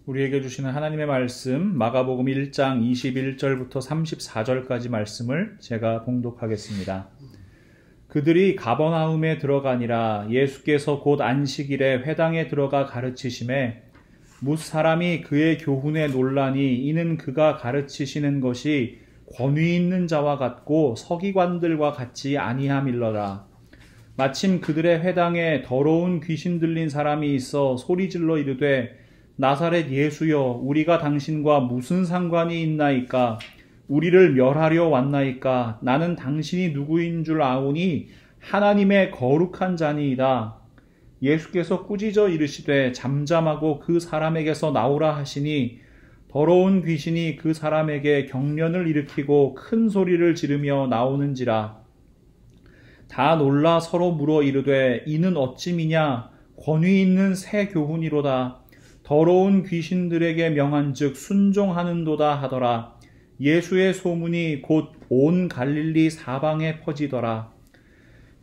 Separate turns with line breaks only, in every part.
우리에게 주시는 하나님의 말씀 마가복음 1장 21절부터 34절까지 말씀을 제가 봉독하겠습니다. 그들이 가버나움에 들어가니라. 예수께서 곧 안식일에 회당에 들어가 가르치심에 뭇 사람이 그의 교훈에 놀라니 이는 그가 가르치시는 것이 권위 있는 자와 같고 서기관들과 같지 아니함일러라. 마침 그들의 회당에 더러운 귀신 들린 사람이 있어 소리질러 이르되 나사렛 예수여, 우리가 당신과 무슨 상관이 있나이까? 우리를 멸하려 왔나이까? 나는 당신이 누구인 줄 아오니 하나님의 거룩한 자니이다. 예수께서 꾸짖어 이르시되 잠잠하고 그 사람에게서 나오라 하시니 더러운 귀신이 그 사람에게 경련을 일으키고 큰 소리를 지르며 나오는지라. 다 놀라 서로 물어 이르되 이는 어찌미냐? 권위 있는 새 교훈이로다. 더러운 귀신들에게 명한즉 순종하는도다 하더라. 예수의 소문이 곧 온 갈릴리 사방에 퍼지더라.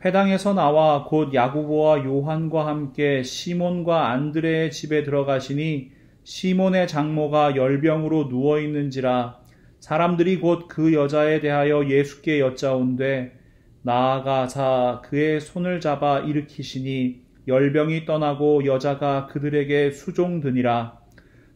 회당에서 나와 곧 야고보와 요한과 함께 시몬과 안드레의 집에 들어가시니 시몬의 장모가 열병으로 누워있는지라. 사람들이 곧 그 여자에 대하여 예수께 여짜온되 나아가사 그의 손을 잡아 일으키시니 열병이 떠나고 여자가 그들에게 수종드니라.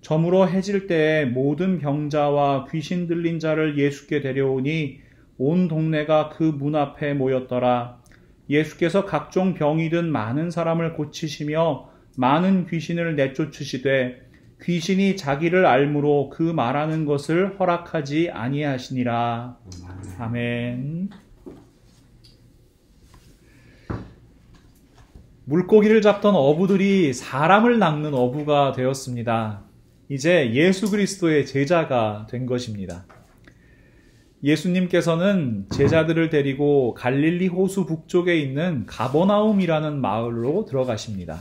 저물어 해질 때에 모든 병자와 귀신 들린 자를 예수께 데려오니 온 동네가 그 문 앞에 모였더라. 예수께서 각종 병이 든 많은 사람을 고치시며 많은 귀신을 내쫓으시되 귀신이 자기를 알므로 그 말하는 것을 허락하지 아니하시니라. 아멘. 물고기를 잡던 어부들이 사람을 낚는 어부가 되었습니다. 이제 예수 그리스도의 제자가 된 것입니다. 예수님께서는 제자들을 데리고 갈릴리 호수 북쪽에 있는 가버나움이라는 마을로 들어가십니다.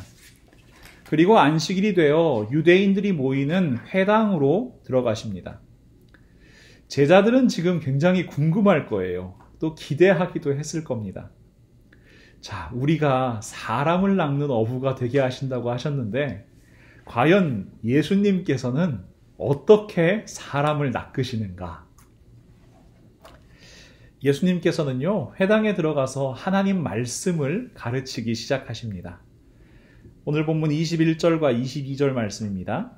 그리고 안식일이 되어 유대인들이 모이는 회당으로 들어가십니다. 제자들은 지금 굉장히 궁금할 거예요. 또 기대하기도 했을 겁니다. 자, 우리가 사람을 낚는 어부가 되게 하신다고 하셨는데 과연 예수님께서는 어떻게 사람을 낚으시는가? 예수님께서는요, 회당에 들어가서 하나님 말씀을 가르치기 시작하십니다. 오늘 본문 21절과 22절 말씀입니다.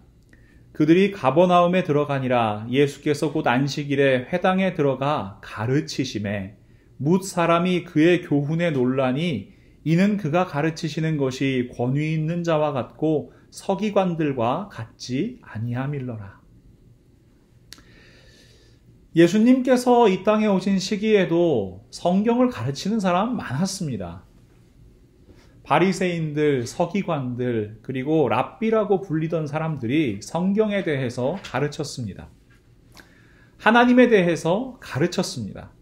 그들이 가버나움에 들어가니라. 예수께서 곧 안식일에 회당에 들어가 가르치심에 뭇 사람이 그의 교훈에 놀라니 이는 그가 가르치시는 것이 권위 있는 자와 같고 서기관들과 같지 아니함일러라. 예수님께서 이 땅에 오신 시기에도 성경을 가르치는 사람 많았습니다. 바리새인들, 서기관들, 그리고 랍비라고 불리던 사람들이 성경에 대해서 가르쳤습니다. 하나님에 대해서 가르쳤습니다.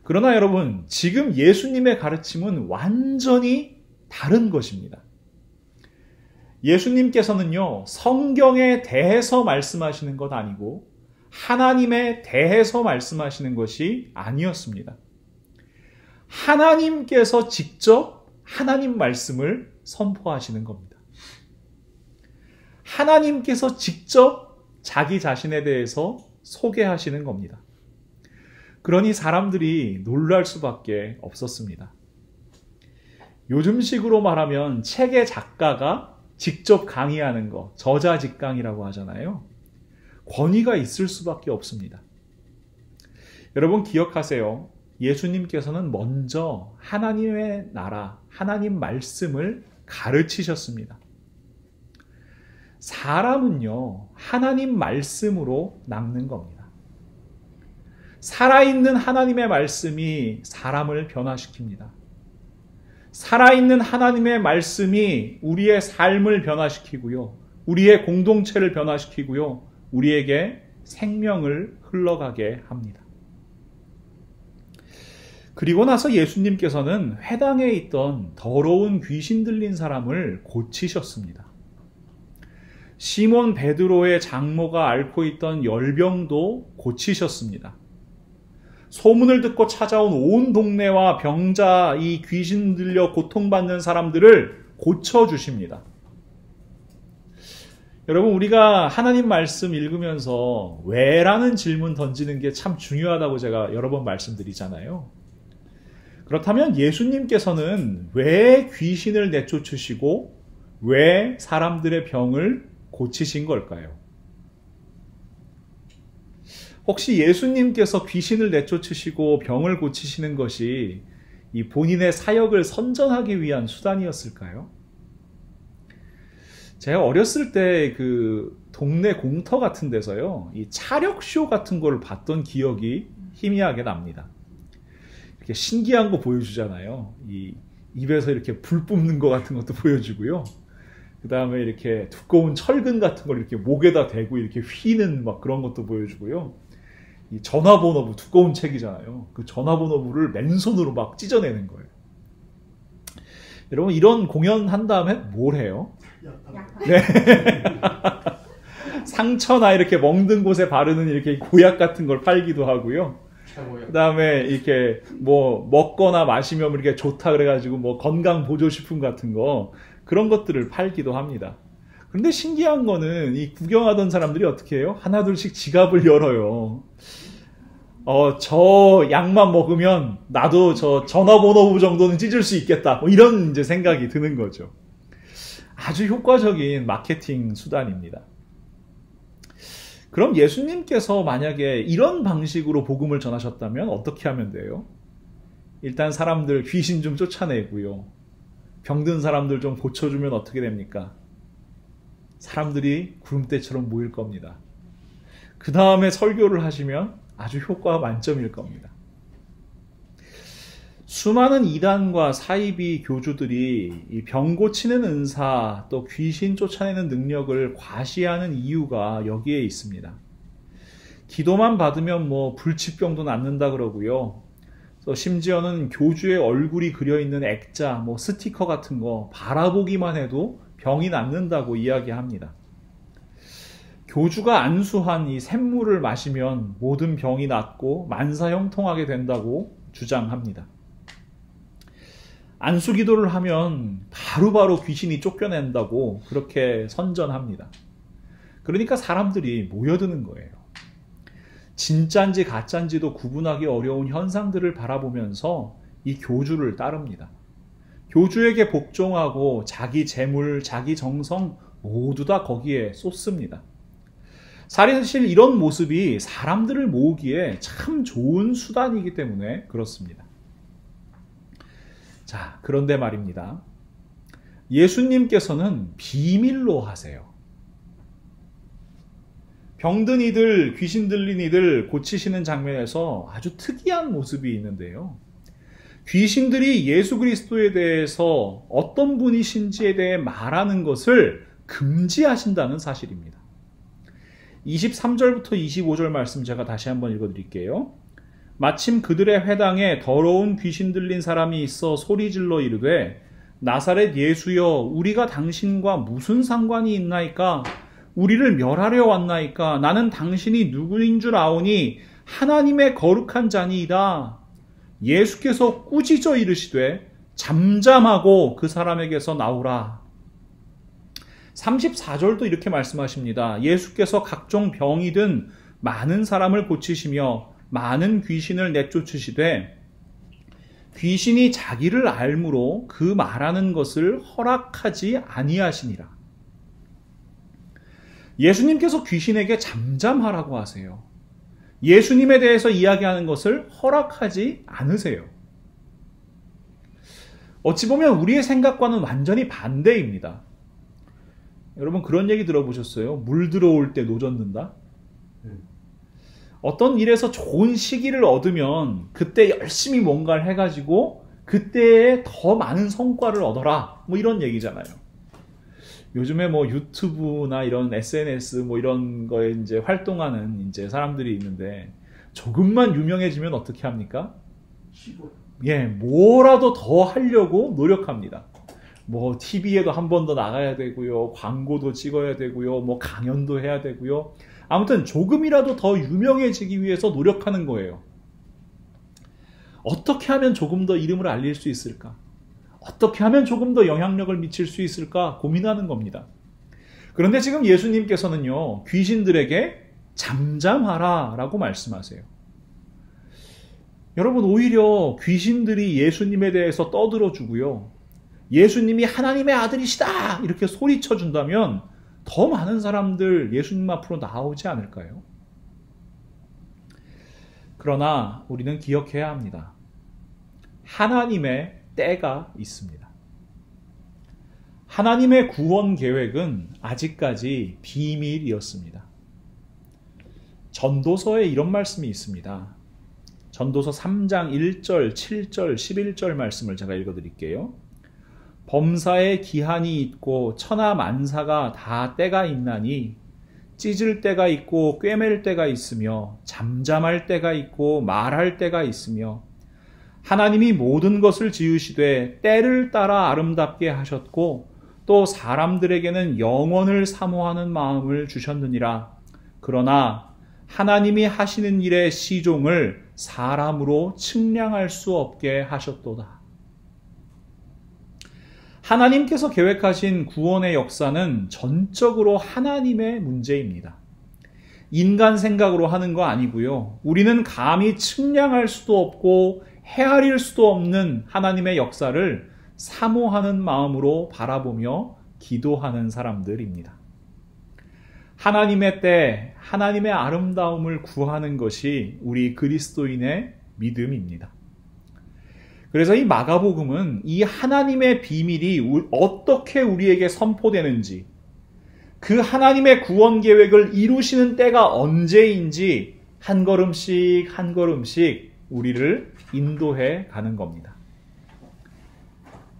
그러나 여러분, 지금 예수님의 가르침은 완전히 다른 것입니다. 예수님께서는요, 성경에 대해서 말씀하시는 것 아니고 하나님에 대해서 말씀하시는 것이 아니었습니다. 하나님께서 직접 하나님 말씀을 선포하시는 겁니다. 하나님께서 직접 자기 자신에 대해서 소개하시는 겁니다. 그러니 사람들이 놀랄 수밖에 없었습니다. 요즘식으로 말하면 책의 작가가 직접 강의하는 거, 저자직강이라고 하잖아요. 권위가 있을 수밖에 없습니다. 여러분 기억하세요. 예수님께서는 먼저 하나님의 나라, 하나님 말씀을 가르치셨습니다. 사람은요, 하나님 말씀으로 낚는 겁니다. 살아있는 하나님의 말씀이 사람을 변화시킵니다. 살아있는 하나님의 말씀이 우리의 삶을 변화시키고요. 우리의 공동체를 변화시키고요. 우리에게 생명을 흘러가게 합니다. 그리고 나서 예수님께서는 회당에 있던 더러운 귀신 들린 사람을 고치셨습니다. 시몬 베드로의 장모가 앓고 있던 열병도 고치셨습니다. 소문을 듣고 찾아온 온 동네와 병자, 이 귀신 들려 고통받는 사람들을 고쳐주십니다. 여러분, 우리가 하나님 말씀 읽으면서 왜라는 질문 던지는 게 참 중요하다고 제가 여러 번 말씀드리잖아요. 그렇다면 예수님께서는 왜 귀신을 내쫓으시고 왜 사람들의 병을 고치신 걸까요? 혹시 예수님께서 귀신을 내쫓으시고 병을 고치시는 것이 이 본인의 사역을 선전하기 위한 수단이었을까요? 제가 어렸을 때 그 동네 공터 같은 데서요, 이 차력쇼 같은 걸 봤던 기억이 희미하게 납니다. 이렇게 신기한 거 보여주잖아요. 이 입에서 이렇게 불 뿜는 거 같은 것도 보여주고요. 그 다음에 이렇게 두꺼운 철근 같은 걸 이렇게 목에다 대고 이렇게 휘는 막 그런 것도 보여주고요. 이 전화번호부, 두꺼운 책이잖아요. 그 전화번호부를 맨손으로 막 찢어내는 거예요. 여러분, 이런 공연 한 다음에 뭘 해요? 네. 상처나 이렇게 멍든 곳에 바르는 이렇게 고약 같은 걸 팔기도 하고요. 그 다음에 이렇게 뭐 먹거나 마시면 이렇게 좋다 그래가지고 뭐 건강 보조식품 같은 거, 그런 것들을 팔기도 합니다. 그런데 신기한 거는 이 구경하던 사람들이 어떻게 해요? 하나둘씩 지갑을 열어요. 저 약만 먹으면 나도 저 전화번호부 정도는 찢을 수 있겠다. 뭐 이런 이제 생각이 드는 거죠. 아주 효과적인 마케팅 수단입니다. 그럼 예수님께서 만약에 이런 방식으로 복음을 전하셨다면 어떻게 하면 돼요? 일단 사람들 귀신 좀 쫓아내고요. 병든 사람들 좀 고쳐주면 어떻게 됩니까? 사람들이 구름대처럼 모일 겁니다. 그 다음에 설교를 하시면 아주 효과 만점일 겁니다. 수많은 이단과 사이비 교주들이 이 병 고치는 은사, 또 귀신 쫓아내는 능력을 과시하는 이유가 여기에 있습니다. 기도만 받으면 뭐 불치병도 낫는다 그러고요. 또 심지어는 교주의 얼굴이 그려있는 액자, 뭐 스티커 같은 거 바라보기만 해도 병이 낫는다고 이야기합니다. 교주가 안수한 이 샘물을 마시면 모든 병이 낫고 만사형통하게 된다고 주장합니다. 안수기도를 하면 바로바로 귀신이 쫓겨낸다고 그렇게 선전합니다. 그러니까 사람들이 모여드는 거예요. 진짜인지 가짜인지도 구분하기 어려운 현상들을 바라보면서 이 교주를 따릅니다. 교주에게 복종하고 자기 재물, 자기 정성 모두 다 거기에 쏟습니다. 사실 이런 모습이 사람들을 모으기에 참 좋은 수단이기 때문에 그렇습니다. 자, 그런데 말입니다. 예수님께서는 비밀로 하세요. 병든 이들, 귀신 들린 이들 고치시는 장면에서 아주 특이한 모습이 있는데요. 귀신들이 예수 그리스도에 대해서 어떤 분이신지에 대해 말하는 것을 금지하신다는 사실입니다. 23절부터 25절 말씀 제가 다시 한번 읽어드릴게요. 마침 그들의 회당에 더러운 귀신 들린 사람이 있어 소리질러 이르되 나사렛 예수여 우리가 당신과 무슨 상관이 있나이까? 우리를 멸하려 왔나이까? 나는 당신이 누구인 줄 아오니 하나님의 거룩한 자니이다. 예수께서 꾸짖어 이르시되 잠잠하고 그 사람에게서 나오라. 34절도 이렇게 말씀하십니다. 예수께서 각종 병이든 많은 사람을 고치시며 많은 귀신을 내쫓으시되 귀신이 자기를 알므로 그 말하는 것을 허락하지 아니하시니라. 예수님께서 귀신에게 잠잠하라고 하세요. 예수님에 대해서 이야기하는 것을 허락하지 않으세요. 어찌 보면 우리의 생각과는 완전히 반대입니다. 여러분 그런 얘기 들어보셨어요? 물 들어올 때 노젓는다? 어떤 일에서 좋은 시기를 얻으면 그때 열심히 뭔가를 해가지고 그때에 더 많은 성과를 얻어라. 뭐 이런 얘기잖아요. 요즘에 뭐 유튜브나 이런 SNS 뭐 이런 거에 이제 활동하는 이제 사람들이 있는데 조금만 유명해지면 어떻게 합니까? 예, 뭐라도 더 하려고 노력합니다. 뭐 TV에도 한 번 더 나가야 되고요. 광고도 찍어야 되고요. 뭐 강연도 해야 되고요. 아무튼 조금이라도 더 유명해지기 위해서 노력하는 거예요. 어떻게 하면 조금 더 이름을 알릴 수 있을까? 어떻게 하면 조금 더 영향력을 미칠 수 있을까 고민하는 겁니다. 그런데 지금 예수님께서는요, 귀신들에게 잠잠하라 라고 말씀하세요. 여러분, 오히려 귀신들이 예수님에 대해서 떠들어주고요, 예수님이 하나님의 아들이시다 이렇게 소리쳐 준다면 더 많은 사람들 예수님 앞으로 나오지 않을까요? 그러나 우리는 기억해야 합니다. 하나님의 때가 있습니다. 하나님의 구원 계획은 아직까지 비밀이었습니다. 전도서에 이런 말씀이 있습니다. 전도서 3장 1절, 7절, 11절 말씀을 제가 읽어드릴게요. 범사에 기한이 있고 천하 만사가 다 때가 있나니 찢을 때가 있고 꿰맬 때가 있으며 잠잠할 때가 있고 말할 때가 있으며 하나님이 모든 것을 지으시되 때를 따라 아름답게 하셨고 또 사람들에게는 영원을 사모하는 마음을 주셨느니라. 그러나 하나님이 하시는 일의 시종을 사람으로 측량할 수 없게 하셨도다. 하나님께서 계획하신 구원의 역사는 전적으로 하나님의 문제입니다. 인간 생각으로 하는 거 아니고요. 우리는 감히 측량할 수도 없고 헤아릴 수도 없는 하나님의 역사를 사모하는 마음으로 바라보며 기도하는 사람들입니다. 하나님의 때, 하나님의 아름다움을 구하는 것이 우리 그리스도인의 믿음입니다. 그래서 이 마가복음은 이 하나님의 비밀이 어떻게 우리에게 선포되는지, 그 하나님의 구원 계획을 이루시는 때가 언제인지 한 걸음씩 한 걸음씩 우리를 인도해 가는 겁니다.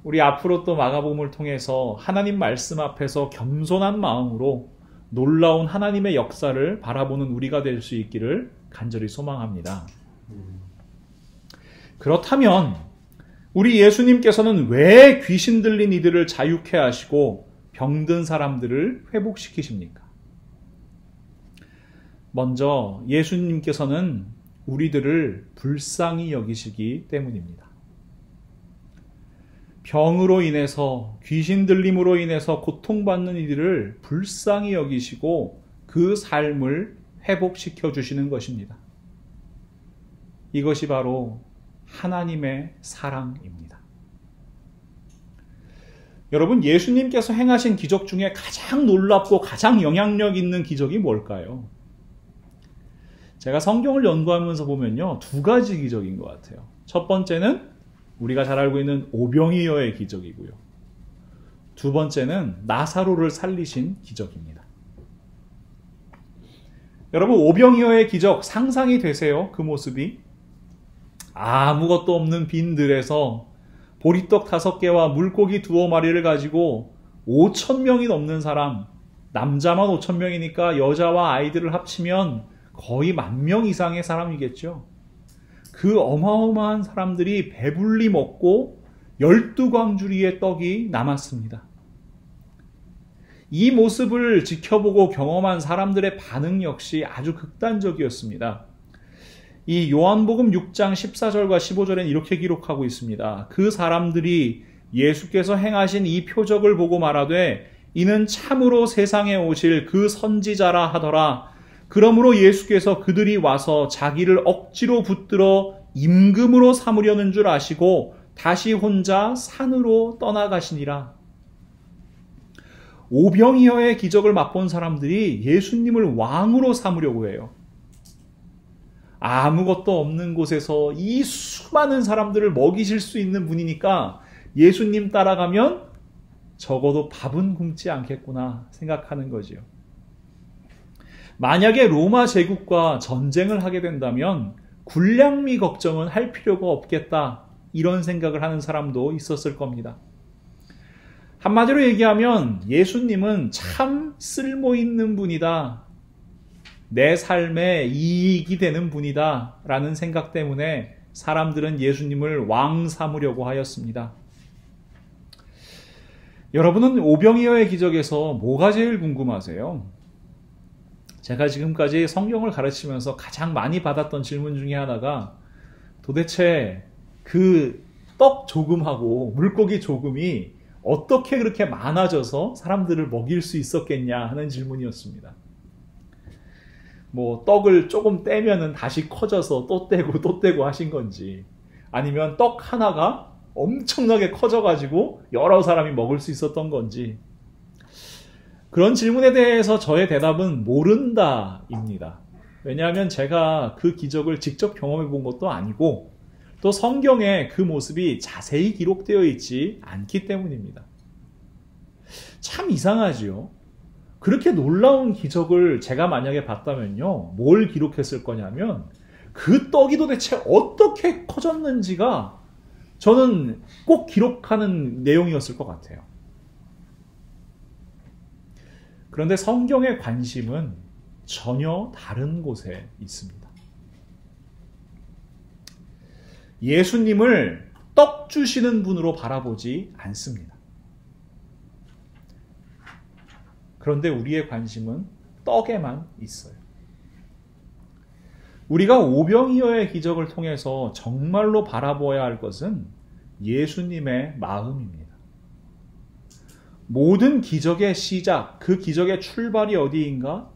우리 앞으로 또 마가복음을 통해서 하나님 말씀 앞에서 겸손한 마음으로 놀라운 하나님의 역사를 바라보는 우리가 될 수 있기를 간절히 소망합니다. 그렇다면 우리 예수님께서는 왜 귀신 들린 이들을 자유케 하시고 병든 사람들을 회복시키십니까? 먼저 예수님께서는 우리들을 불쌍히 여기시기 때문입니다. 병으로 인해서, 귀신 들림으로 인해서 고통받는 이들을 불쌍히 여기시고 그 삶을 회복시켜 주시는 것입니다. 이것이 바로 하나님의 사랑입니다. 여러분, 예수님께서 행하신 기적 중에 가장 놀랍고 가장 영향력 있는 기적이 뭘까요? 제가 성경을 연구하면서 보면요, 두 가지 기적인 것 같아요. 첫 번째는 우리가 잘 알고 있는 오병이어의 기적이고요. 두 번째는 나사로를 살리신 기적입니다. 여러분, 오병이어의 기적 상상이 되세요? 그 모습이? 아무것도 없는 빈들에서 보리떡 5개와 물고기 2마리를 가지고 5,000명이 넘는 사람, 남자만 5,000명이니까 여자와 아이들을 합치면 거의 10,000명 이상의 사람이겠죠. 그 어마어마한 사람들이 배불리 먹고 12광주리의 떡이 남았습니다. 이 모습을 지켜보고 경험한 사람들의 반응 역시 아주 극단적이었습니다. 이 요한복음 6장 14절과 15절엔 이렇게 기록하고 있습니다. 그 사람들이 예수께서 행하신 이 표적을 보고 말하되 이는 참으로 세상에 오실 그 선지자라 하더라. 그러므로 예수께서 그들이 와서 자기를 억지로 붙들어 임금으로 삼으려는 줄 아시고 다시 혼자 산으로 떠나가시니라. 오병이어의 기적을 맛본 사람들이 예수님을 왕으로 삼으려고 해요. 아무것도 없는 곳에서 이 수많은 사람들을 먹이실 수 있는 분이니까 예수님 따라가면 적어도 밥은 굶지 않겠구나 생각하는 거지요. 만약에 로마 제국과 전쟁을 하게 된다면 군량미 걱정은 할 필요가 없겠다, 이런 생각을 하는 사람도 있었을 겁니다. 한마디로 얘기하면 예수님은 참 쓸모있는 분이다, 내 삶에 이익이 되는 분이다 라는 생각 때문에 사람들은 예수님을 왕 삼으려고 하였습니다. 여러분은 오병이어의 기적에서 뭐가 제일 궁금하세요? 제가 지금까지 성경을 가르치면서 가장 많이 받았던 질문 중에 하나가 도대체 그 떡 조금하고 물고기 조금이 어떻게 그렇게 많아져서 사람들을 먹일 수 있었겠냐 하는 질문이었습니다. 뭐 떡을 조금 떼면은 다시 커져서 또 떼고 하신 건지, 아니면 떡 하나가 엄청나게 커져가지고 여러 사람이 먹을 수 있었던 건지, 그런 질문에 대해서 저의 대답은 모른다입니다. 왜냐하면 제가 그 기적을 직접 경험해 본 것도 아니고 또 성경에 그 모습이 자세히 기록되어 있지 않기 때문입니다. 참 이상하지요. 그렇게 놀라운 기적을 제가 만약에 봤다면요, 뭘 기록했을 거냐면 그 떡이 도대체 어떻게 커졌는지가 저는 꼭 기록하는 내용이었을 것 같아요. 그런데 성경의 관심은 전혀 다른 곳에 있습니다. 예수님을 떡 주시는 분으로 바라보지 않습니다. 그런데 우리의 관심은 떡에만 있어요. 우리가 오병이어의 기적을 통해서 정말로 바라보아야 할 것은 예수님의 마음입니다. 모든 기적의 시작, 그 기적의 출발이 어디인가?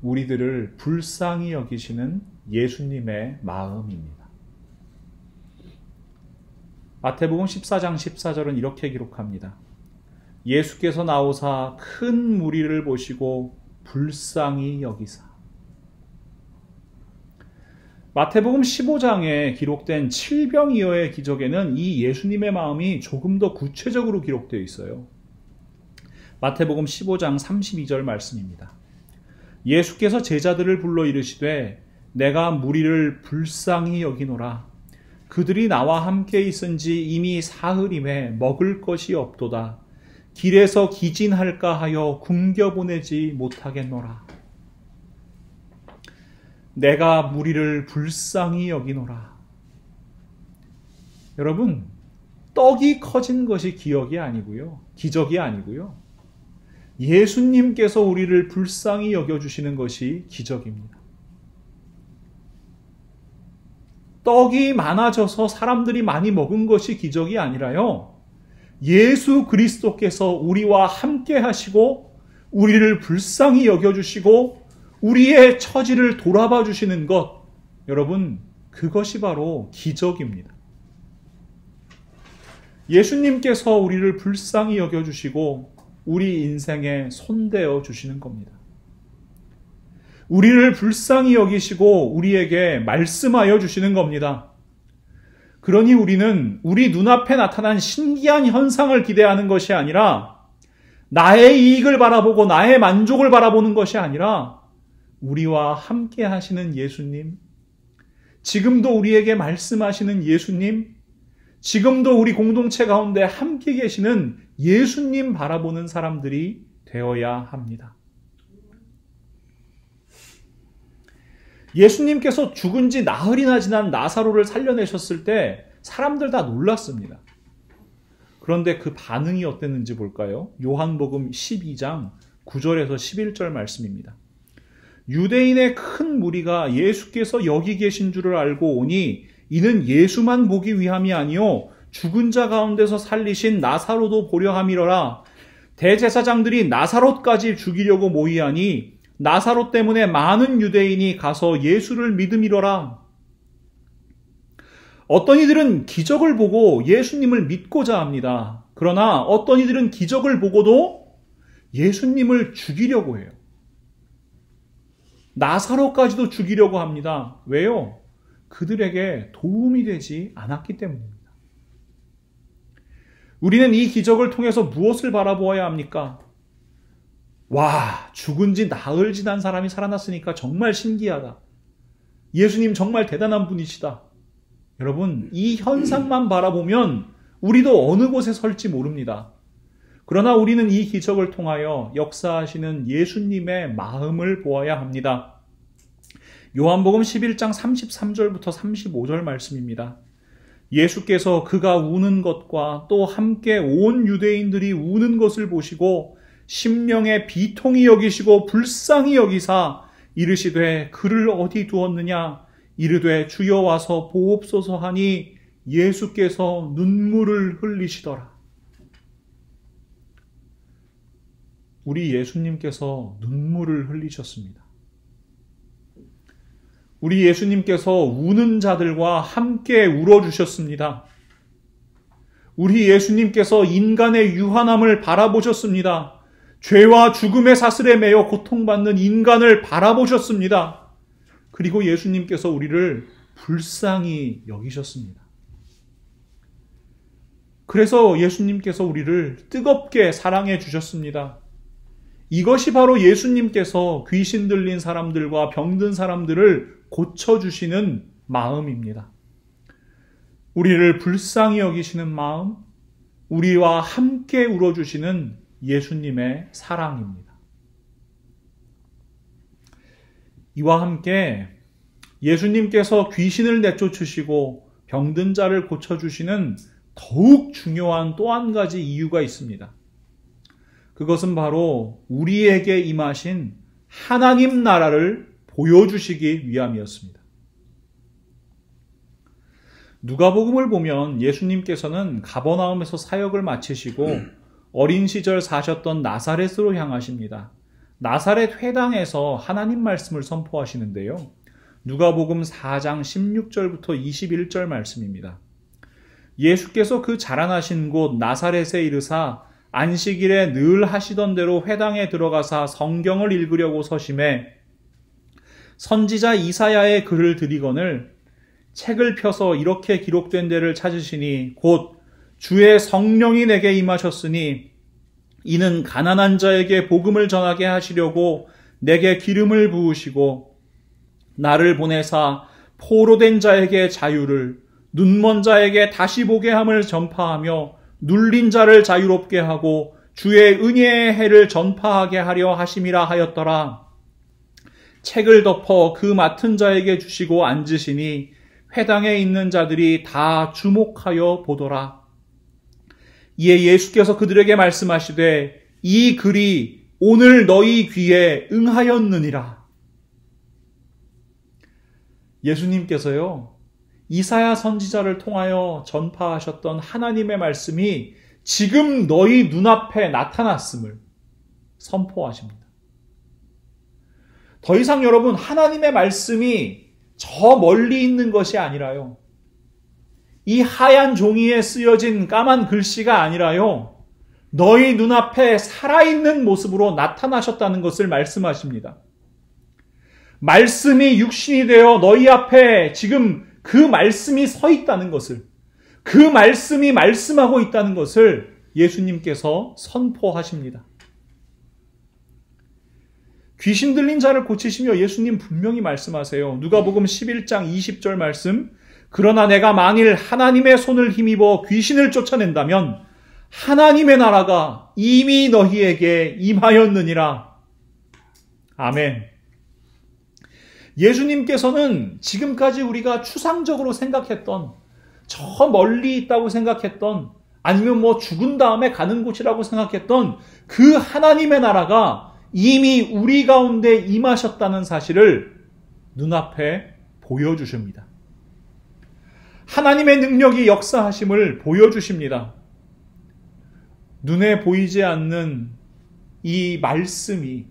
우리들을 불쌍히 여기시는 예수님의 마음입니다. 마태복음 14장 14절은 이렇게 기록합니다. 예수께서 나오사 큰 무리를 보시고 불쌍히 여기사. 마태복음 15장에 기록된 칠병이어의 기적에는 이 예수님의 마음이 조금 더 구체적으로 기록되어 있어요. 마태복음 15장 32절 말씀입니다. 예수께서 제자들을 불러 이르시되 내가 무리를 불쌍히 여기노라. 그들이 나와 함께 있은지 이미 사흘임에 먹을 것이 없도다. 길에서 기진할까 하여 굶겨보내지 못하겠노라. 내가 무리를 불쌍히 여기노라. 여러분, 떡이 커진 것이 기적이 아니고요. 예수님께서 우리를 불쌍히 여겨주시는 것이 기적입니다. 떡이 많아져서 사람들이 많이 먹은 것이 기적이 아니라요, 예수 그리스도께서 우리와 함께 하시고 우리를 불쌍히 여겨주시고 우리의 처지를 돌아봐 주시는 것, 여러분, 그것이 바로 기적입니다. 예수님께서 우리를 불쌍히 여겨주시고 우리 인생에 손대어 주시는 겁니다. 우리를 불쌍히 여기시고 우리에게 말씀하여 주시는 겁니다. 그러니 우리는 우리 눈앞에 나타난 신기한 현상을 기대하는 것이 아니라, 나의 이익을 바라보고 나의 만족을 바라보는 것이 아니라, 우리와 함께 하시는 예수님, 지금도 우리에게 말씀하시는 예수님, 지금도 우리 공동체 가운데 함께 계시는 예수님 바라보는 사람들이 되어야 합니다. 예수님께서 죽은 지 나흘이나 지난 나사로를 살려내셨을 때 사람들 다 놀랐습니다. 그런데 그 반응이 어땠는지 볼까요? 요한복음 12장 9절에서 11절 말씀입니다. 유대인의 큰 무리가 예수께서 여기 계신 줄을 알고 오니 이는 예수만 보기 위함이 아니요 죽은 자 가운데서 살리신 나사로도 보려 함이로라. 대제사장들이 나사롯까지 죽이려고 모이하니 나사롯 때문에 많은 유대인이 가서 예수를 믿음이로라. 어떤 이들은 기적을 보고 예수님을 믿고자 합니다. 그러나 어떤 이들은 기적을 보고도 예수님을 죽이려고 해요. 나사로까지도 죽이려고 합니다. 왜요? 그들에게 도움이 되지 않았기 때문입니다. 우리는 이 기적을 통해서 무엇을 바라보아야 합니까? 와, 죽은 지 나흘 지난 사람이 살아났으니까 정말 신기하다. 예수님 정말 대단한 분이시다. 여러분, 이 현상만 바라보면 우리도 어느 곳에 설지 모릅니다. 그러나 우리는 이 기적을 통하여 역사하시는 예수님의 마음을 보아야 합니다. 요한복음 11장 33절부터 35절 말씀입니다. 예수께서 그가 우는 것과 또 함께 온 유대인들이 우는 것을 보시고 심령의 비통히 여기시고 불쌍히 여기사 이르시되 그를 어디 두었느냐? 이르되 주여 와서 보옵소서 하니 예수께서 눈물을 흘리시더라. 우리 예수님께서 눈물을 흘리셨습니다. 우리 예수님께서 우는 자들과 함께 울어주셨습니다. 우리 예수님께서 인간의 유한함을 바라보셨습니다. 죄와 죽음의 사슬에 매여 고통받는 인간을 바라보셨습니다. 그리고 예수님께서 우리를 불쌍히 여기셨습니다. 그래서 예수님께서 우리를 뜨겁게 사랑해 주셨습니다. 이것이 바로 예수님께서 귀신 들린 사람들과 병든 사람들을 고쳐주시는 마음입니다. 우리를 불쌍히 여기시는 마음, 우리와 함께 울어주시는 예수님의 사랑입니다. 이와 함께 예수님께서 귀신을 내쫓으시고 병든 자를 고쳐주시는 더욱 중요한 또 한 가지 이유가 있습니다. 그것은 바로 우리에게 임하신 하나님 나라를 보여주시기 위함이었습니다. 누가복음을 보면 예수님께서는 가버나움에서 사역을 마치시고 어린 시절 사셨던 나사렛으로 향하십니다. 나사렛 회당에서 하나님 말씀을 선포하시는데요. 누가복음 4장 16절부터 21절 말씀입니다. 예수께서 그 자라나신 곳 나사렛에 이르사 안식일에 늘 하시던 대로 회당에 들어가사 성경을 읽으려고 서심해 선지자 이사야의 글을 들이거늘 책을 펴서 이렇게 기록된 데를 찾으시니 곧 주의 성령이 내게 임하셨으니 이는 가난한 자에게 복음을 전하게 하시려고 내게 기름을 부으시고 나를 보내사 포로된 자에게 자유를 눈먼 자에게 다시 보게 함을 전파하며 눌린 자를 자유롭게 하고 주의 은혜의 해를 전파하게 하려 하심이라 하였더라. 책을 덮어 그 맡은 자에게 주시고 앉으시니 회당에 있는 자들이 다 주목하여 보더라. 이에 예수께서 그들에게 말씀하시되 이 글이 오늘 너희 귀에 응하였느니라. 예수님께서요, 이사야 선지자를 통하여 전파하셨던 하나님의 말씀이 지금 너희 눈앞에 나타났음을 선포하십니다. 더 이상 여러분, 하나님의 말씀이 저 멀리 있는 것이 아니라요, 이 하얀 종이에 쓰여진 까만 글씨가 아니라요, 너희 눈앞에 살아있는 모습으로 나타나셨다는 것을 말씀하십니다. 말씀이 육신이 되어 너희 앞에 지금 그 말씀이 서 있다는 것을, 그 말씀이 말씀하고 있다는 것을 예수님께서 선포하십니다. 귀신 들린 자를 고치시며 예수님 분명히 말씀하세요. 누가복음 11장 20절 말씀, 그러나 내가 만일 하나님의 손을 힘입어 귀신을 쫓아낸다면 하나님의 나라가 이미 너희에게 임하였느니라. 아멘. 예수님께서는 지금까지 우리가 추상적으로 생각했던, 저 멀리 있다고 생각했던, 아니면 죽은 다음에 가는 곳이라고 생각했던 그 하나님의 나라가 이미 우리 가운데 임하셨다는 사실을 눈앞에 보여주십니다. 하나님의 능력이 역사하심을 보여주십니다. 눈에 보이지 않는 이 말씀이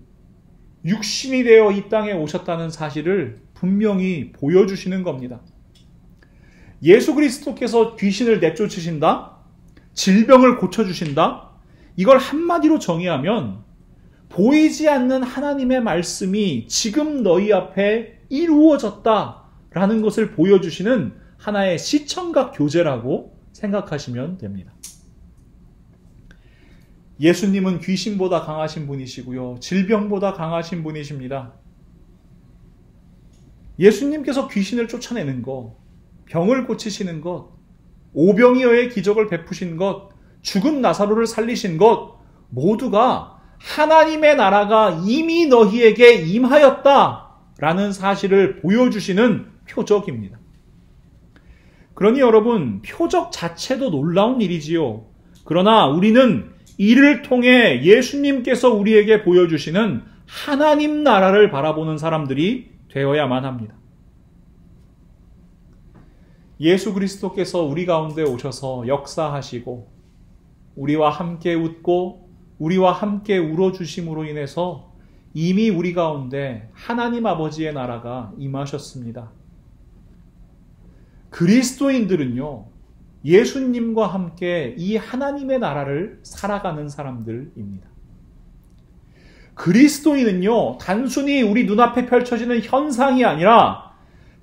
육신이 되어 이 땅에 오셨다는 사실을 분명히 보여주시는 겁니다. 예수 그리스도께서 귀신을 내쫓으신다? 질병을 고쳐주신다? 이걸 한마디로 정의하면 보이지 않는 하나님의 말씀이 지금 너희 앞에 이루어졌다라는 것을 보여주시는 하나의 시청각 교제라고 생각하시면 됩니다. 예수님은 귀신보다 강하신 분이시고요, 질병보다 강하신 분이십니다. 예수님께서 귀신을 쫓아내는 것, 병을 고치시는 것, 오병이어의 기적을 베푸신 것, 죽은 나사로를 살리신 것, 모두가 하나님의 나라가 이미 너희에게 임하였다라는 사실을 보여주시는 표적입니다. 그러니 여러분, 표적 자체도 놀라운 일이지요. 그러나 우리는 이를 통해 예수님께서 우리에게 보여주시는 하나님 나라를 바라보는 사람들이 되어야만 합니다. 예수 그리스도께서 우리 가운데 오셔서 역사하시고 우리와 함께 웃고 우리와 함께 울어주심으로 인해서 이미 우리 가운데 하나님 아버지의 나라가 임하셨습니다. 그리스도인들은요, 예수님과 함께 이 하나님의 나라를 살아가는 사람들입니다. 그리스도인은요, 단순히 우리 눈앞에 펼쳐지는 현상이 아니라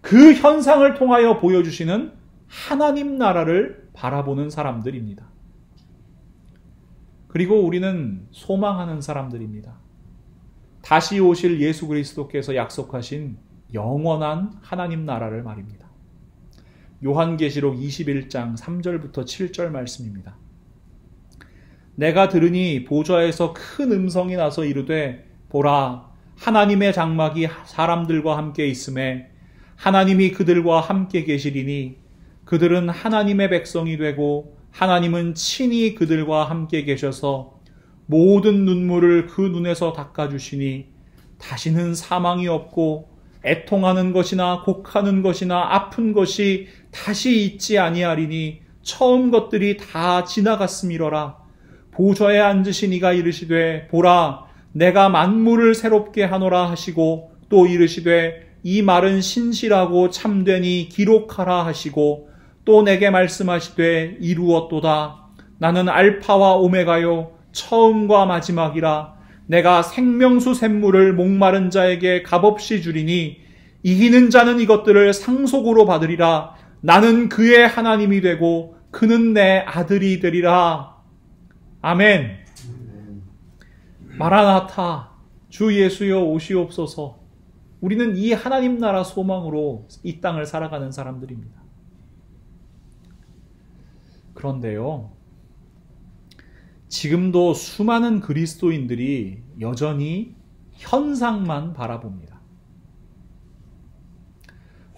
그 현상을 통하여 보여주시는 하나님 나라를 바라보는 사람들입니다. 그리고 우리는 소망하는 사람들입니다. 다시 오실 예수 그리스도께서 약속하신 영원한 하나님 나라를 말입니다. 요한계시록 21장 3절부터 7절 말씀입니다. 내가 들으니 보좌에서 큰 음성이 나서 이르되 보라, 하나님의 장막이 사람들과 함께 있음에 하나님이 그들과 함께 계시리니 그들은 하나님의 백성이 되고 하나님은 친히 그들과 함께 계셔서 모든 눈물을 그 눈에서 닦아주시니 다시는 사망이 없고 애통하는 것이나 곡하는 것이나 아픈 것이 다시 있지 아니하리니 처음 것들이 다 지나갔음이로라. 보좌에 앉으신 이가 이르시되 보라, 내가 만물을 새롭게 하노라 하시고 또 이르시되 이 말은 신실하고 참되니 기록하라 하시고 또 내게 말씀하시되 이루었도다. 나는 알파와 오메가요 처음과 마지막이라. 내가 생명수 샘물을 목마른 자에게 값없이 주리니 이기는 자는 이것들을 상속으로 받으리라. 나는 그의 하나님이 되고 그는 내 아들이 되리라. 아멘. 마라나타, 주 예수여 오시옵소서. 우리는 이 하나님 나라 소망으로 이 땅을 살아가는 사람들입니다. 그런데요, 지금도 수많은 그리스도인들이 여전히 현상만 바라봅니다.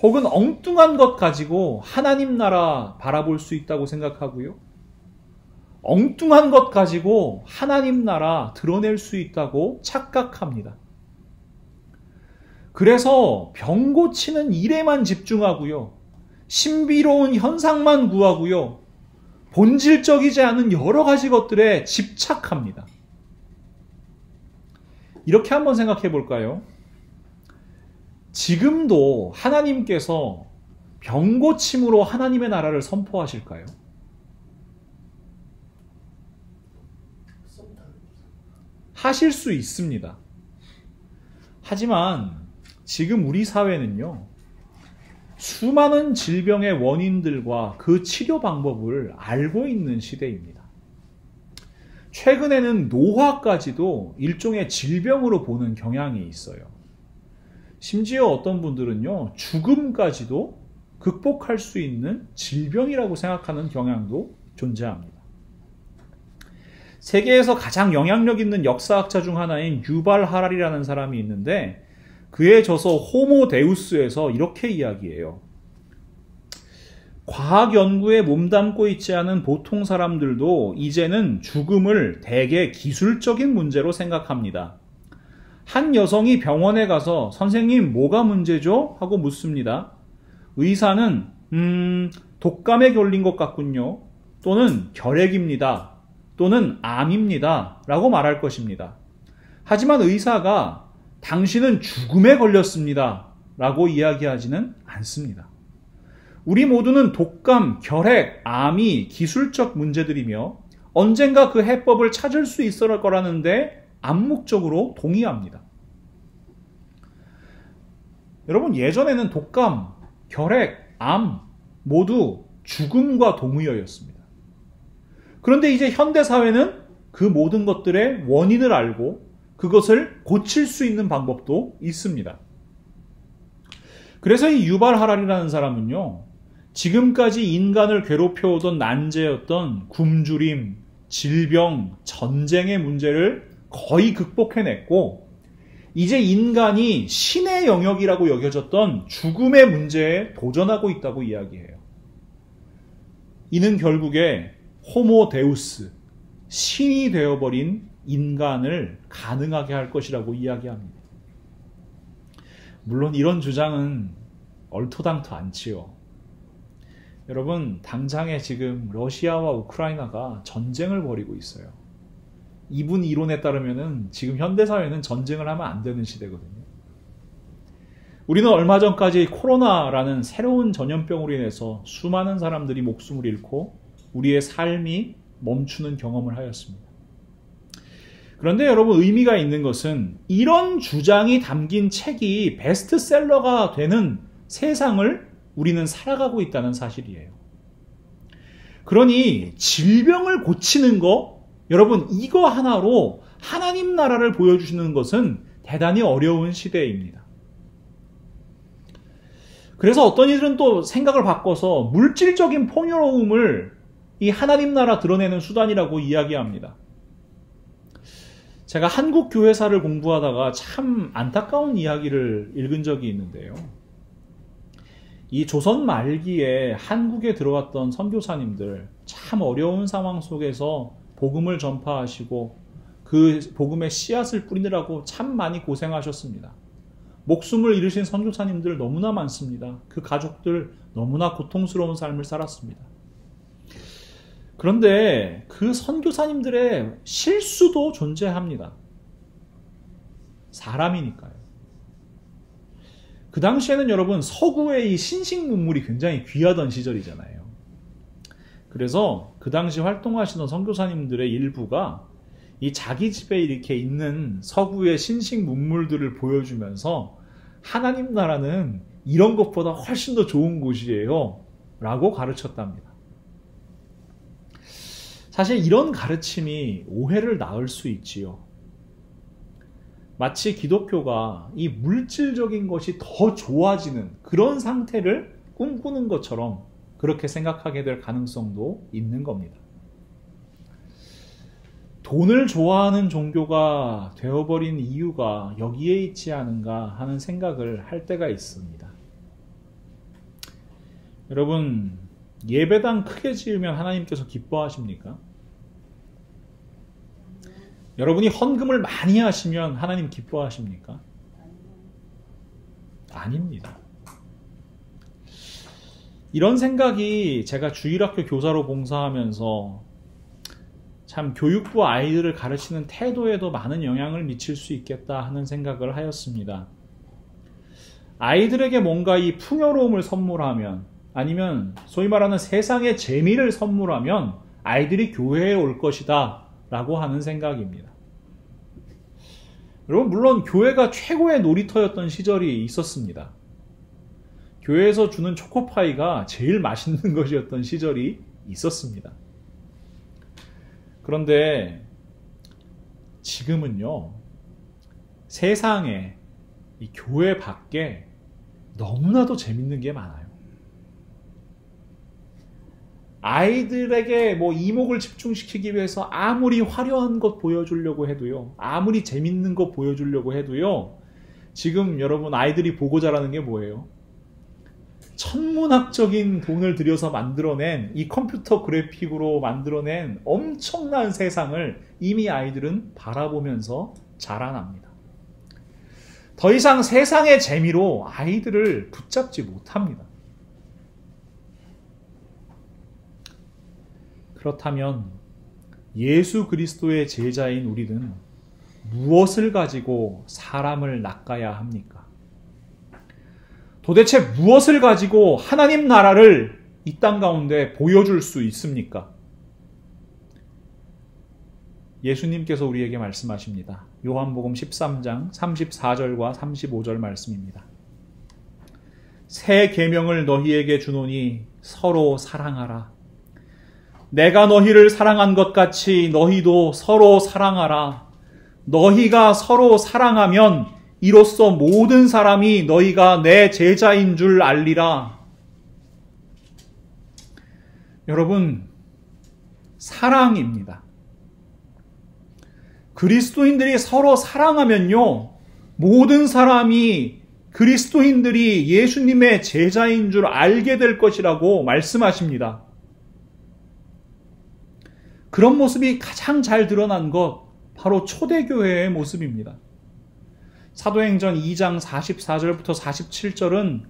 혹은 엉뚱한 것 가지고 하나님 나라 바라볼 수 있다고 생각하고요. 엉뚱한 것 가지고 하나님 나라 드러낼 수 있다고 착각합니다. 그래서 병 고치는 일에만 집중하고요. 신비로운 현상만 구하고요. 본질적이지 않은 여러 가지 것들에 집착합니다. 이렇게 한번 생각해 볼까요? 지금도 하나님께서 병 고침으로 하나님의 나라를 선포하실까요? 하실 수 있습니다. 하지만 지금 우리 사회는요, 수많은 질병의 원인들과 그 치료 방법을 알고 있는 시대입니다. 최근에는 노화까지도 일종의 질병으로 보는 경향이 있어요. 심지어 어떤 분들은요, 죽음까지도 극복할 수 있는 질병이라고 생각하는 경향도 존재합니다. 세계에서 가장 영향력 있는 역사학자 중 하나인 유발 하랄이라는 사람이 있는데 그의 저서 호모 데우스에서 이렇게 이야기해요. 과학 연구에 몸담고 있지 않은 보통 사람들도 이제는 죽음을 대개 기술적인 문제로 생각합니다. 한 여성이 병원에 가서 선생님 뭐가 문제죠? 하고 묻습니다. 의사는 독감에 걸린 것 같군요. 또는 결핵입니다. 또는 암입니다. 라고 말할 것입니다. 하지만 의사가 당신은 죽음에 걸렸습니다. 라고 이야기하지는 않습니다. 우리 모두는 독감, 결핵, 암이 기술적 문제들이며 언젠가 그 해법을 찾을 수 있을 거라는데 암묵적으로 동의합니다. 여러분, 예전에는 독감, 결핵, 암 모두 죽음과 동의어였습니다. 그런데 이제 현대사회는 그 모든 것들의 원인을 알고 그것을 고칠 수 있는 방법도 있습니다. 그래서 이 유발 하랄이라는 사람은요, 지금까지 인간을 괴롭혀오던 난제였던 굶주림, 질병, 전쟁의 문제를 거의 극복해냈고 이제 인간이 신의 영역이라고 여겨졌던 죽음의 문제에 도전하고 있다고 이야기해요. 이는 결국에 호모 데우스, 신이 되어버린 인간을 가능하게 할 것이라고 이야기합니다. 물론 이런 주장은 얼토당토 않지요. 여러분, 당장에 지금 러시아와 우크라이나가 전쟁을 벌이고 있어요. 이분 이론에 따르면은 지금 현대사회는 전쟁을 하면 안 되는 시대거든요. 우리는 얼마 전까지 코로나라는 새로운 전염병으로 인해서 수많은 사람들이 목숨을 잃고 우리의 삶이 멈추는 경험을 하였습니다. 그런데 여러분, 의미가 있는 것은 이런 주장이 담긴 책이 베스트셀러가 되는 세상을 우리는 살아가고 있다는 사실이에요. 그러니 질병을 고치는 거, 여러분, 이거 하나로 하나님 나라를 보여주시는 것은 대단히 어려운 시대입니다. 그래서 어떤 이들은 또 생각을 바꿔서 물질적인 풍요로움을 이 하나님 나라 드러내는 수단이라고 이야기합니다. 제가 한국 교회사를 공부하다가 참 안타까운 이야기를 읽은 적이 있는데요. 이 조선 말기에 한국에 들어왔던 선교사님들, 참 어려운 상황 속에서 복음을 전파하시고 그 복음의 씨앗을 뿌리느라고 참 많이 고생하셨습니다. 목숨을 잃으신 선교사님들 너무나 많습니다. 그 가족들 너무나 고통스러운 삶을 살았습니다. 그런데 그 선교사님들의 실수도 존재합니다. 사람이니까요. 그 당시에는 여러분, 서구의 이 신식 문물이 굉장히 귀하던 시절이잖아요. 그래서 그 당시 활동하시던 선교사님들의 일부가 이 자기 집에 이렇게 있는 서구의 신식 문물들을 보여주면서 하나님 나라는 이런 것보다 훨씬 더 좋은 곳이에요 라고 가르쳤답니다. 사실 이런 가르침이 오해를 낳을 수 있지요. 마치 기독교가 이 물질적인 것이 더 좋아지는 그런 상태를 꿈꾸는 것처럼 그렇게 생각하게 될 가능성도 있는 겁니다. 돈을 좋아하는 종교가 되어버린 이유가 여기에 있지 않은가 하는 생각을 할 때가 있습니다. 여러분, 예배당 크게 지으면 하나님께서 기뻐하십니까? 여러분이 헌금을 많이 하시면 하나님 기뻐하십니까? 아닙니다. 이런 생각이 제가 주일학교 교사로 봉사하면서 참 교육부 아이들을 가르치는 태도에도 많은 영향을 미칠 수 있겠다 하는 생각을 하였습니다. 아이들에게 뭔가 이 풍요로움을 선물하면, 아니면 소위 말하는 세상의 재미를 선물하면 아이들이 교회에 올 것이다 라고 하는 생각입니다. 여러분, 물론 교회가 최고의 놀이터였던 시절이 있었습니다. 교회에서 주는 초코파이가 제일 맛있는 것이었던 시절이 있었습니다. 그런데 지금은요, 세상에 이 교회 밖에 너무나도 재밌는 게 많아요. 아이들에게 이목을 집중시키기 위해서 아무리 화려한 것 보여주려고 해도요, 아무리 재밌는 것 보여주려고 해도요, 지금 여러분 아이들이 보고 자라는 게 뭐예요? 천문학적인 돈을 들여서 만들어낸 이 컴퓨터 그래픽으로 만들어낸 엄청난 세상을 이미 아이들은 바라보면서 자라납니다. 더 이상 세상의 재미로 아이들을 붙잡지 못합니다. 그렇다면 예수 그리스도의 제자인 우리는 무엇을 가지고 사람을 낚아야 합니까? 도대체 무엇을 가지고 하나님 나라를 이 땅 가운데 보여줄 수 있습니까? 예수님께서 우리에게 말씀하십니다. 요한복음 13장 34절과 35절 말씀입니다. 새 계명을 너희에게 주노니 서로 사랑하라. 내가 너희를 사랑한 것 같이 너희도 서로 사랑하라. 너희가 서로 사랑하면 이로써 모든 사람이 너희가 내 제자인 줄 알리라. 여러분, 사랑입니다. 그리스도인들이 서로 사랑하면요, 모든 사람이 그리스도인들이 예수님의 제자인 줄 알게 될 것이라고 말씀하십니다. 그런 모습이 가장 잘 드러난 것, 바로 초대교회의 모습입니다. 사도행전 2장 44절부터 47절은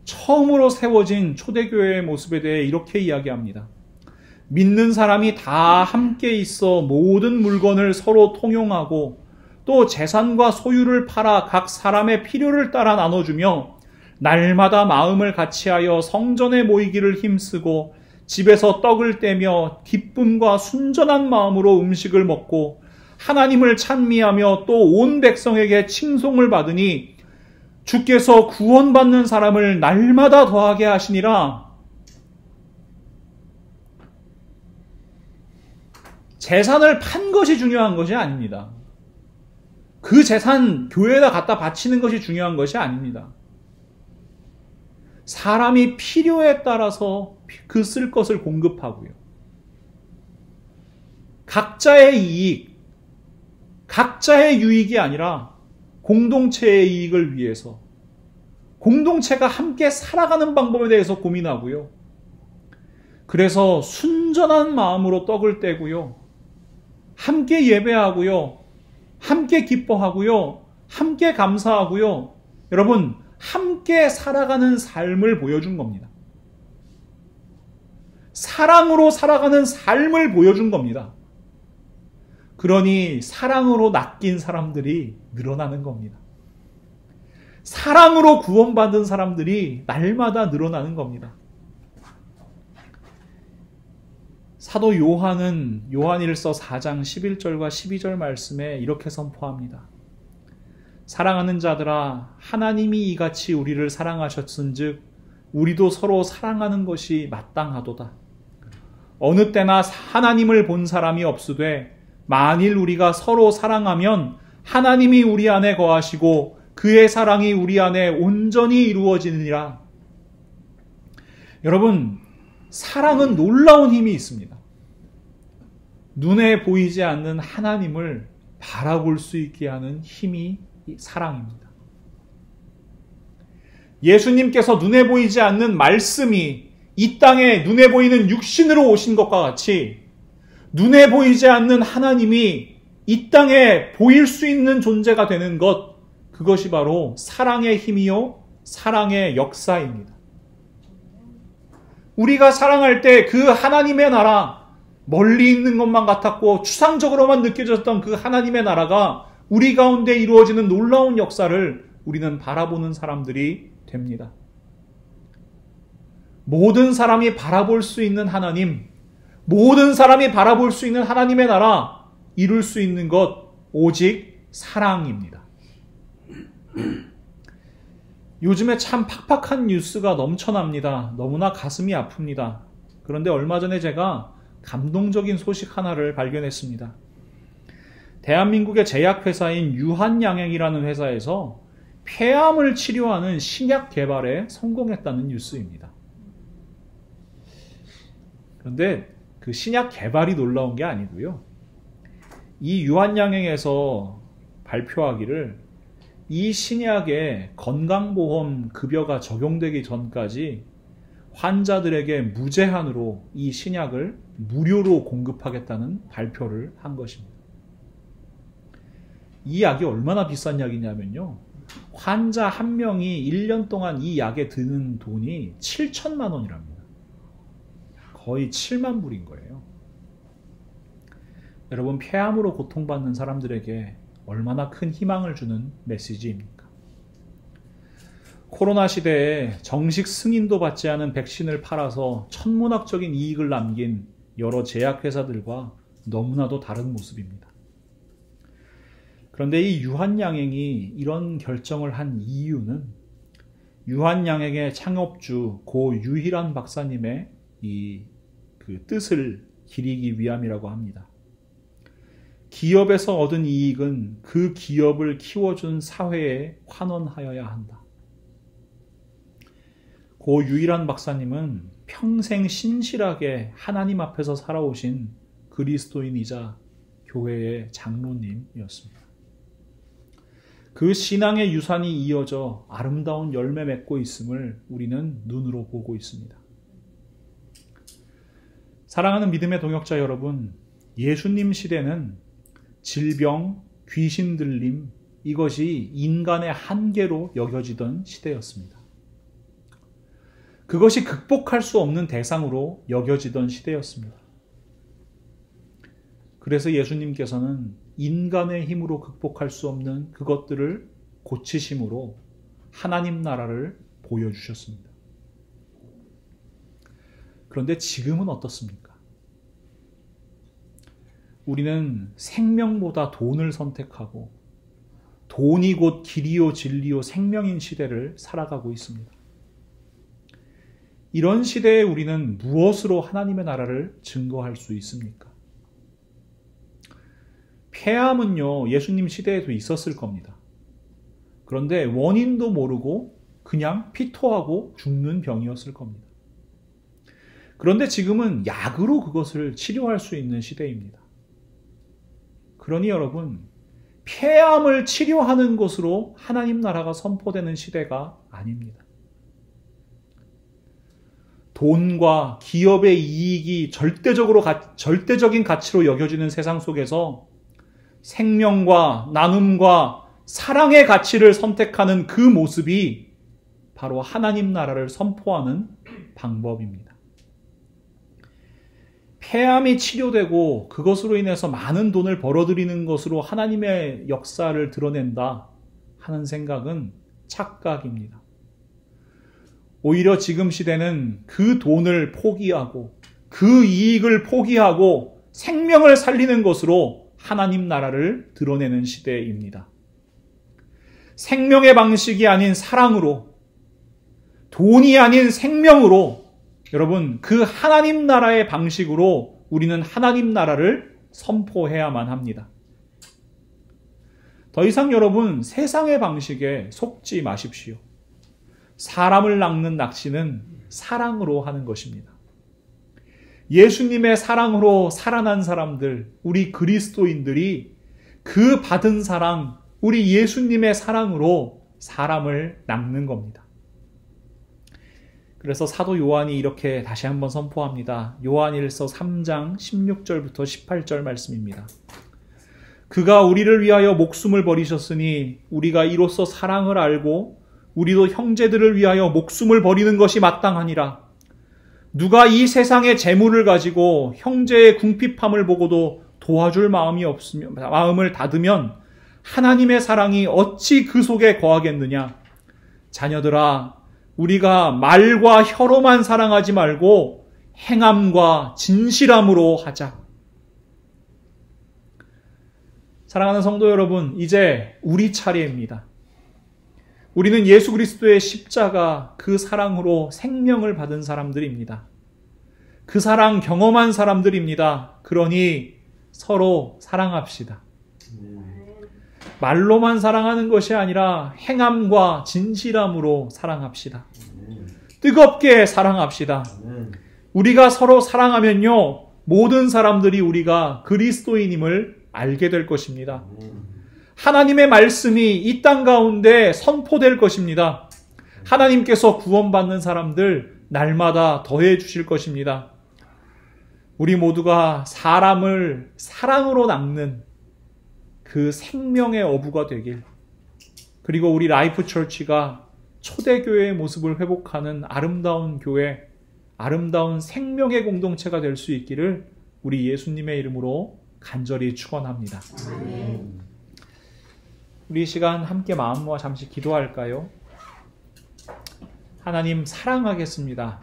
처음으로 세워진 초대교회의 모습에 대해 이렇게 이야기합니다. 믿는 사람이 다 함께 있어 모든 물건을 서로 통용하고 또 재산과 소유를 팔아 각 사람의 필요를 따라 나눠주며 날마다 마음을 같이하여 성전에 모이기를 힘쓰고 집에서 떡을 떼며 기쁨과 순전한 마음으로 음식을 먹고 하나님을 찬미하며 또 온 백성에게 칭송을 받으니 주께서 구원받는 사람을 날마다 더하게 하시니라. 재산을 판 것이 중요한 것이 아닙니다. 그 재산 교회에다 갖다 바치는 것이 중요한 것이 아닙니다. 사람이 필요에 따라서 그 쓸 것을 공급하고요. 각자의 이익, 각자의 유익이 아니라 공동체의 이익을 위해서 공동체가 함께 살아가는 방법에 대해서 고민하고요. 그래서 순전한 마음으로 떡을 떼고요. 함께 예배하고요. 함께 기뻐하고요. 함께 감사하고요. 여러분, 함께 살아가는 삶을 보여준 겁니다. 사랑으로 살아가는 삶을 보여준 겁니다. 그러니 사랑으로 낚인 사람들이 늘어나는 겁니다. 사랑으로 구원받은 사람들이 날마다 늘어나는 겁니다. 사도 요한은 요한일서 4장 11절과 12절 말씀에 이렇게 선포합니다. 사랑하는 자들아, 하나님이 이같이 우리를 사랑하셨은즉 우리도 서로 사랑하는 것이 마땅하도다. 어느 때나 하나님을 본 사람이 없으되 만일 우리가 서로 사랑하면 하나님이 우리 안에 거하시고 그의 사랑이 우리 안에 온전히 이루어지느니라. 여러분, 사랑은 놀라운 힘이 있습니다. 눈에 보이지 않는 하나님을 바라볼 수 있게 하는 힘이 사랑입니다. 예수님께서 눈에 보이지 않는 말씀이 이 땅에 눈에 보이는 육신으로 오신 것과 같이 눈에 보이지 않는 하나님이 이 땅에 보일 수 있는 존재가 되는 것, 그것이 바로 사랑의 힘이요 사랑의 역사입니다. 우리가 사랑할 때 그 하나님의 나라, 멀리 있는 것만 같았고 추상적으로만 느껴졌던 그 하나님의 나라가 우리 가운데 이루어지는 놀라운 역사를 우리는 바라보는 사람들이 됩니다. 모든 사람이 바라볼 수 있는 하나님, 모든 사람이 바라볼 수 있는 하나님의 나라, 이룰 수 있는 것 오직 사랑입니다. 요즘에 참 팍팍한 뉴스가 넘쳐납니다. 너무나 가슴이 아픕니다. 그런데 얼마 전에 제가 감동적인 소식 하나를 발견했습니다. 대한민국의 제약회사인 유한양행이라는 회사에서 폐암을 치료하는 신약 개발에 성공했다는 뉴스입니다. 그런데 그 신약 개발이 놀라운 게 아니고요. 이 유한양행에서 발표하기를 이 신약의 건강보험 급여가 적용되기 전까지 환자들에게 무제한으로 이 신약을 무료로 공급하겠다는 발표를 한 것입니다. 이 약이 얼마나 비싼 약이냐면요. 환자 한 명이 1년 동안 이 약에 드는 돈이 7천만 원이랍니다. 거의 7만 불인 거예요. 여러분, 폐암으로 고통받는 사람들에게 얼마나 큰 희망을 주는 메시지입니까? 코로나 시대에 정식 승인도 받지 않은 백신을 팔아서 천문학적인 이익을 남긴 여러 제약회사들과 너무나도 다른 모습입니다. 그런데 이 유한양행이 이런 결정을 한 이유는 유한양행의 창업주 고 유희란 박사님의 그 뜻을 기리기 위함이라고 합니다. 기업에서 얻은 이익은 그 기업을 키워준 사회에 환원하여야 한다. 고 유희란 박사님은 평생 신실하게 하나님 앞에서 살아오신 그리스도인이자 교회의 장로님이었습니다. 그 신앙의 유산이 이어져 아름다운 열매 맺고 있음을 우리는 눈으로 보고 있습니다. 사랑하는 믿음의 동역자 여러분, 예수님 시대는 질병, 귀신 들림, 이것이 인간의 한계로 여겨지던 시대였습니다. 그것이 극복할 수 없는 대상으로 여겨지던 시대였습니다. 그래서 예수님께서는 인간의 힘으로 극복할 수 없는 그것들을 고치심으로 하나님 나라를 보여주셨습니다. 그런데 지금은 어떻습니까? 우리는 생명보다 돈을 선택하고 돈이 곧 길이요 진리요 생명인 시대를 살아가고 있습니다. 이런 시대에 우리는 무엇으로 하나님의 나라를 증거할 수 있습니까? 폐암은요, 예수님 시대에도 있었을 겁니다. 그런데 원인도 모르고 그냥 피토하고 죽는 병이었을 겁니다. 그런데 지금은 약으로 그것을 치료할 수 있는 시대입니다. 그러니 여러분, 폐암을 치료하는 것으로 하나님 나라가 선포되는 시대가 아닙니다. 돈과 기업의 이익이 절대적인 가치로 여겨지는 세상 속에서 생명과 나눔과 사랑의 가치를 선택하는 그 모습이 바로 하나님 나라를 선포하는 방법입니다. 폐암이 치료되고 그것으로 인해서 많은 돈을 벌어들이는 것으로 하나님의 역사를 드러낸다 하는 생각은 착각입니다. 오히려 지금 시대는 그 돈을 포기하고 그 이익을 포기하고 생명을 살리는 것으로 하나님 나라를 드러내는 시대입니다. 생명의 방식이 아닌 사랑으로, 돈이 아닌 생명으로, 여러분, 그 하나님 나라의 방식으로 우리는 하나님 나라를 선포해야만 합니다. 더 이상 여러분, 세상의 방식에 속지 마십시오. 사람을 낚는 낚시는 사랑으로 하는 것입니다. 예수님의 사랑으로 살아난 사람들, 우리 그리스도인들이 그 받은 사랑, 우리 예수님의 사랑으로 사람을 낚는 겁니다. 그래서 사도 요한이 이렇게 다시 한번 선포합니다. 요한일서 3장 16절부터 18절 말씀입니다. 그가 우리를 위하여 목숨을 버리셨으니 우리가 이로써 사랑을 알고 우리도 형제들을 위하여 목숨을 버리는 것이 마땅하니라. 누가 이 세상의 재물을 가지고 형제의 궁핍함을 보고도 도와줄 마음을 닫으면 하나님의 사랑이 어찌 그 속에 거하겠느냐. 자녀들아, 우리가 말과 혀로만 사랑하지 말고 행함과 진실함으로 하자. 사랑하는 성도 여러분, 이제 우리 차례입니다. 우리는 예수 그리스도의 십자가, 그 사랑으로 생명을 받은 사람들입니다. 그 사랑 경험한 사람들입니다. 그러니 서로 사랑합시다. 말로만 사랑하는 것이 아니라 행함과 진실함으로 사랑합시다. 뜨겁게 사랑합시다. 우리가 서로 사랑하면요, 모든 사람들이 우리가 그리스도인임을 알게 될 것입니다. 하나님의 말씀이 이 땅 가운데 선포될 것입니다. 하나님께서 구원받는 사람들 날마다 더해 주실 것입니다. 우리 모두가 사람을 사랑으로 낚는 그 생명의 어부가 되길, 그리고 우리 라이프 처치가 초대교회의 모습을 회복하는 아름다운 교회, 아름다운 생명의 공동체가 될 수 있기를 우리 예수님의 이름으로 간절히 축원합니다. 우리 이 시간 함께 마음 모아 잠시 기도할까요? 하나님, 사랑하겠습니다.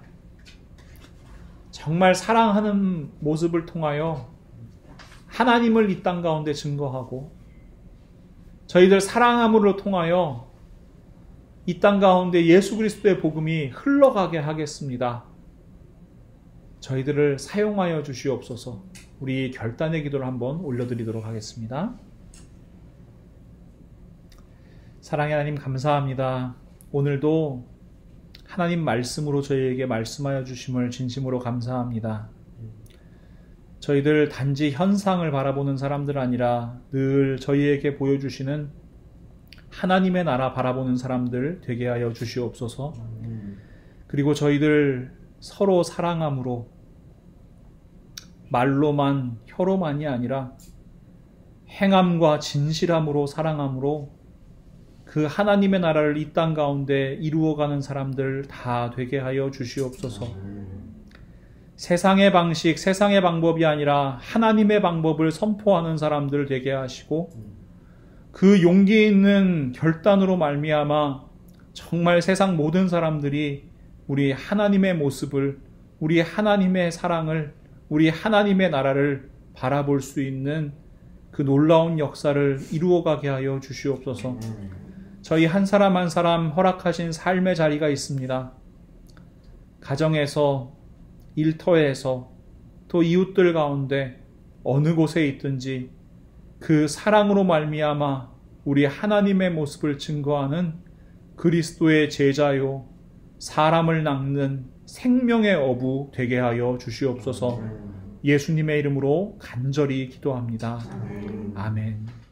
정말 사랑하는 모습을 통하여 하나님을 이 땅 가운데 증거하고 저희들 사랑함으로 통하여 이 땅 가운데 예수 그리스도의 복음이 흘러가게 하겠습니다. 저희들을 사용하여 주시옵소서. 우리 결단의 기도를 한번 올려드리도록 하겠습니다. 사랑의 하나님, 감사합니다. 오늘도 하나님 말씀으로 저희에게 말씀하여 주심을 진심으로 감사합니다. 저희들 단지 현상을 바라보는 사람들 아니라 늘 저희에게 보여주시는 하나님의 나라 바라보는 사람들 되게 하여 주시옵소서. 그리고 저희들 서로 사랑함으로 말로만 혀로만이 아니라 행함과 진실함으로 사랑함으로 그 하나님의 나라를 이 땅 가운데 이루어가는 사람들 다 되게 하여 주시옵소서. 세상의 방식, 세상의 방법이 아니라 하나님의 방법을 선포하는 사람들 되게 하시고 그 용기 있는 결단으로 말미암아 정말 세상 모든 사람들이 우리 하나님의 모습을, 우리 하나님의 사랑을, 우리 하나님의 나라를 바라볼 수 있는 그 놀라운 역사를 이루어가게 하여 주시옵소서. 저희 한 사람 한 사람 허락하신 삶의 자리가 있습니다. 가정에서, 일터에서, 또 이웃들 가운데 어느 곳에 있든지 그 사랑으로 말미암아 우리 하나님의 모습을 증거하는 그리스도의 제자요, 사람을 낚는 생명의 어부 되게 하여 주시옵소서. 예수님의 이름으로 간절히 기도합니다. 아멘.